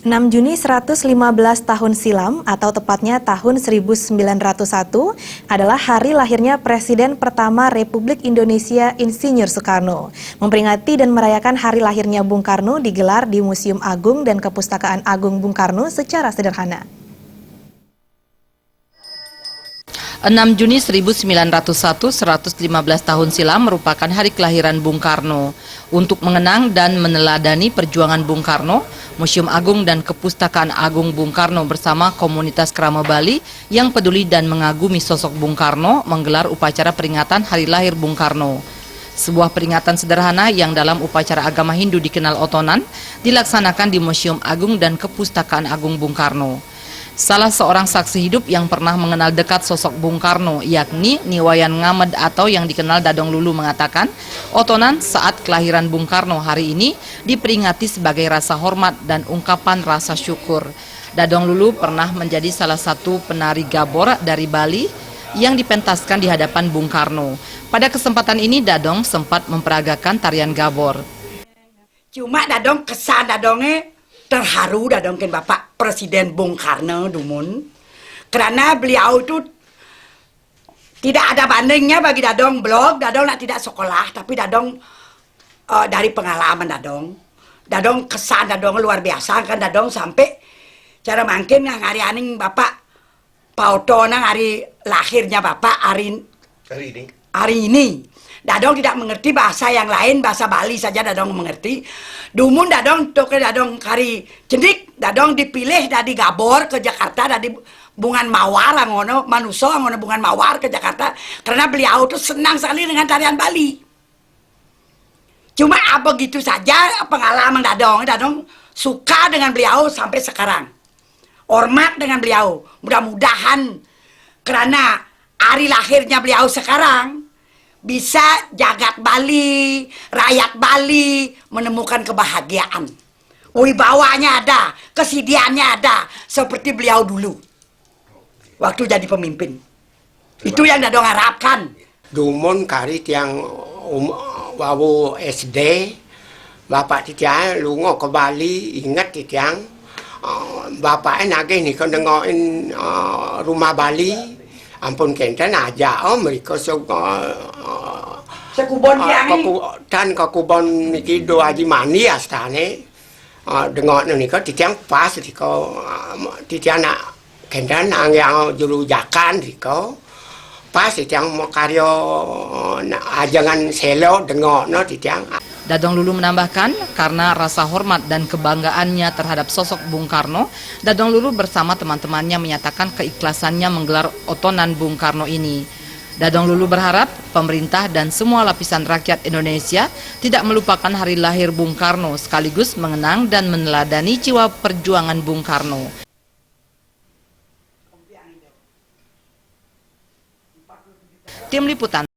6 Juni 115 tahun silam atau tepatnya tahun 1901 adalah hari lahirnya Presiden pertama Republik Indonesia Insinyur Soekarno. Memperingati dan merayakan hari lahirnya Bung Karno digelar di Museum Agung dan Kepustakaan Agung Bung Karno secara sederhana. 6 Juni 1901, 115 tahun silam merupakan hari kelahiran Bung Karno. Untuk mengenang dan meneladani perjuangan Bung Karno, Museum Agung dan Kepustakaan Agung Bung Karno bersama komunitas Krama Bali yang peduli dan mengagumi sosok Bung Karno menggelar upacara peringatan hari lahir Bung Karno. Sebuah peringatan sederhana yang dalam upacara agama Hindu dikenal otonan, dilaksanakan di Museum Agung dan Kepustakaan Agung Bung Karno. Salah seorang saksi hidup yang pernah mengenal dekat sosok Bung Karno, yakni Niwayan Ngamed atau yang dikenal Dadong Lulu mengatakan, otonan saat kelahiran Bung Karno hari ini diperingati sebagai rasa hormat dan ungkapan rasa syukur. Dadong Lulu pernah menjadi salah satu penari gabor dari Bali yang dipentaskan di hadapan Bung Karno. Pada kesempatan ini Dadong sempat memperagakan tarian gabor. Cuma Dadong kesan Dadongnya terharu Dadong Bapak Presiden Bung Karno Dumun, karena beliau itu tidak ada bandingnya bagi Dadong. Dadong tidak sekolah, tapi Dadong dari pengalaman Dadong kesan Dadong luar biasa kan. Dadong sampai cara mungkin hari aning Bapak pauto nang hari lahirnya Bapak hari ini Dadong tidak mengerti bahasa yang lain, bahasa Bali saja Dadong mengerti. Dumun Dadong tuh Dadong kari cendik, Dadong dipilih dari Gabor ke Jakarta, dari Bungan Mawar ngono, manuso ngono Bungan Mawar ke Jakarta karena beliau tuh senang sekali dengan tarian Bali. Cuma begitu saja pengalaman Dadong suka dengan beliau sampai sekarang. Hormat dengan beliau. Mudah-mudahan karena hari lahirnya beliau sekarang bisa jagat Bali, rakyat Bali menemukan kebahagiaan. Wibawanya ada, kesediaannya ada, seperti beliau dulu waktu jadi pemimpin. Itu yang Dadong harapkan. Dumun kari tiang wawu SD, bapak tiang lungo ke Bali, ingat tiang bapaknya nage nih kan dengokin rumah Bali. Ampun kenten aja mereka sekubon dan ke kubon niki do aji mani astane dengar nika titiang pas tiko titiang nak kenten yang juru jakan tiko pas titiang mau karyo ajangan selo dengar no titiang. Dadong Lulu menambahkan, karena rasa hormat dan kebanggaannya terhadap sosok Bung Karno, Dadong Lulu bersama teman-temannya menyatakan keikhlasannya menggelar otonan Bung Karno ini. Dadong Lulu berharap pemerintah dan semua lapisan rakyat Indonesia tidak melupakan hari lahir Bung Karno, sekaligus mengenang dan meneladani jiwa perjuangan Bung Karno. Tim Liputan.